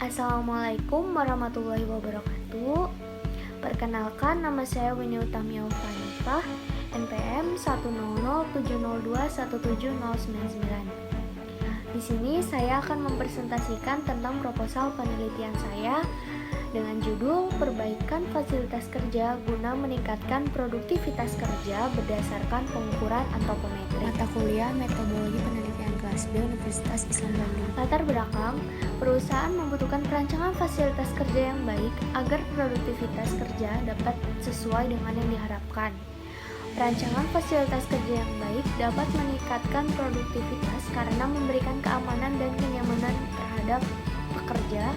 Assalamualaikum warahmatullahi wabarakatuh. Perkenalkan, nama saya Winnie Utami Aufanifah, NPM 10070217099. Di sini saya akan mempresentasikan tentang proposal penelitian saya dengan judul Perbaikan Fasilitas Kerja guna meningkatkan produktivitas kerja berdasarkan pengukuran antropometri. Mata kuliah Metodologi Penelitian kelas B Universitas Islam Bandung. Latar belakang, perusahaan membutuhkan perancangan fasilitas kerja yang baik agar produktivitas kerja dapat sesuai dengan yang diharapkan. Perancangan fasilitas kerja yang baik dapat meningkatkan produktivitas karena memberikan keamanan dan kenyamanan terhadap pekerja,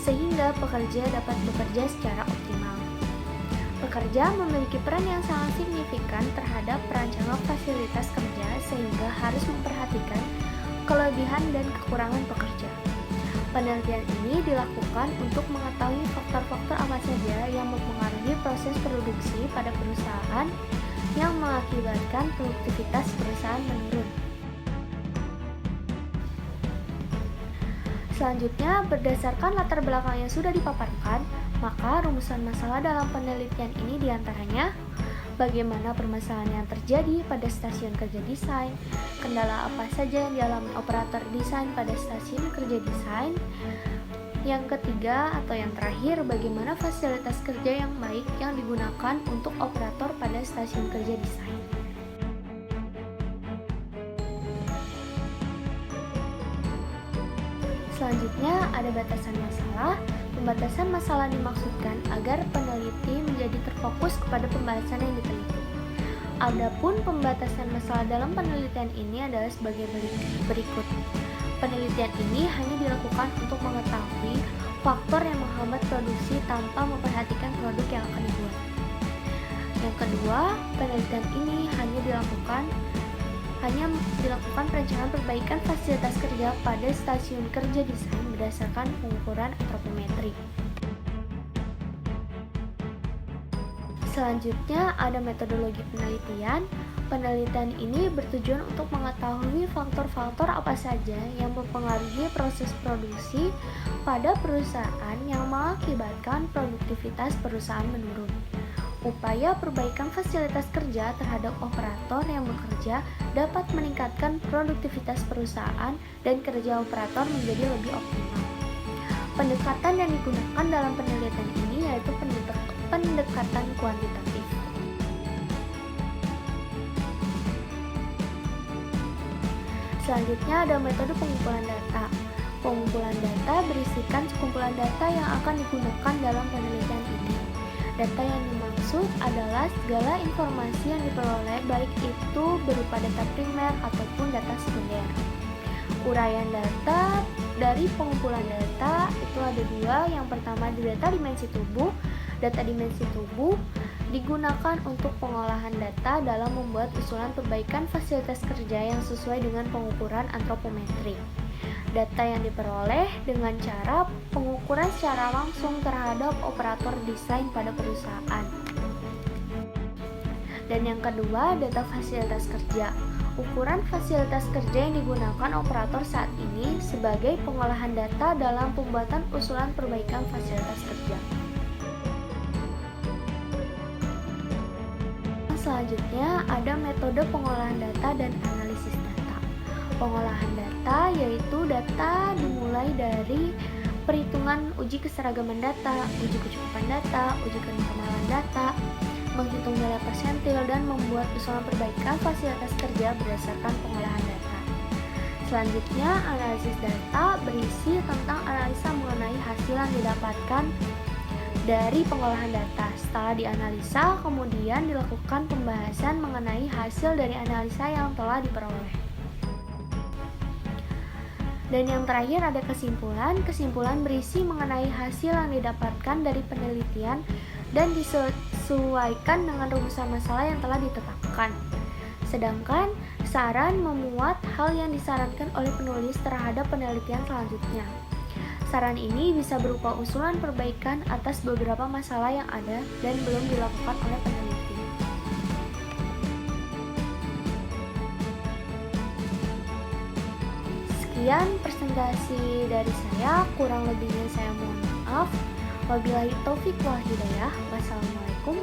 sehingga pekerja dapat bekerja secara optimal. Pekerja memiliki peran yang sangat signifikan terhadap perancangan fasilitas kerja, sehingga harus memperhatikan kelebihan dan kekurangan pekerja. Penelitian ini dilakukan untuk mengetahui faktor-faktor apa saja yang mempengaruhi proses produksi pada perusahaan yang mengakibatkan produktivitas perusahaan menurun. Selanjutnya, berdasarkan latar belakang yang sudah dipaparkan, maka rumusan masalah dalam penelitian ini diantaranya bagaimana permasalahan yang terjadi pada stasiun kerja desain, kendala apa saja yang dialami operator desain pada stasiun kerja desain. Yang ketiga atau yang terakhir, bagaimana fasilitas kerja yang baik yang digunakan untuk operator pada stasiun kerja desain. Selanjutnya ada batasan masalah. Pembatasan masalah dimaksudkan agar peneliti menjadi terfokus kepada pembahasan yang diteliti. Adapun pembatasan masalah dalam penelitian ini adalah sebagai berikut. Penelitian ini hanya dilakukan untuk mengetahui faktor yang menghambat produksi tanpa memperhatikan produk yang akan dibuat. Yang kedua, penelitian ini hanya dilakukan perencanaan perbaikan fasilitas kerja pada stasiun kerja desain berdasarkan pengukuran antropometri. Selanjutnya ada metodologi penelitian. Penelitian ini bertujuan untuk mengetahui faktor-faktor apa saja yang mempengaruhi proses produksi pada perusahaan yang mengakibatkan produktivitas perusahaan menurun. Upaya perbaikan fasilitas kerja terhadap operator yang bekerja dapat meningkatkan produktivitas perusahaan dan kerja operator menjadi lebih optimal. Pendekatan yang digunakan dalam penelitian ini yaitu pendekatan kuantitatif. Selanjutnya ada metode pengumpulan data. Pengumpulan data berisikan sekumpulan data yang akan digunakan dalam penelitian ini. Data yang dimaksud adalah segala informasi yang diperoleh, baik itu berupa data primer ataupun data sekunder. Uraian data dari pengumpulan data itu ada dua. Yang pertama di data dimensi tubuh. Data dimensi tubuh digunakan untuk pengolahan data dalam membuat usulan perbaikan fasilitas kerja yang sesuai dengan pengukuran antropometri. Data yang diperoleh dengan cara pengukuran secara langsung terhadap operator desain pada perusahaan. Dan yang kedua, data fasilitas kerja. Ukuran fasilitas kerja yang digunakan operator saat ini sebagai pengolahan data dalam pembuatan usulan perbaikan fasilitas kerja. Selanjutnya ada metode pengolahan data dan analisis data. Pengolahan data yaitu data dimulai dari perhitungan uji keseragaman data, uji kecukupan data, uji kekenalan data, menghitung nilai persentil, dan membuat usulan perbaikan fasilitas kerja berdasarkan pengolahan data. Selanjutnya, analisis data berisi tentang analisa mengenai hasil yang didapatkan dari pengolahan data. Setelah dianalisa, kemudian dilakukan pembahasan mengenai hasil dari analisa yang telah diperoleh. Dan yang terakhir ada kesimpulan. Kesimpulan berisi mengenai hasil yang didapatkan dari penelitian dan disesuaikan dengan rumusan masalah yang telah ditetapkan. Sedangkan saran memuat hal yang disarankan oleh penulis terhadap penelitian selanjutnya. Saran ini bisa berupa usulan perbaikan atas beberapa masalah yang ada dan belum dilakukan oleh peneliti. Sekian presentasi dari saya, kurang lebihnya saya Wabillahi taufiq wal hidayah. Wassalamualaikum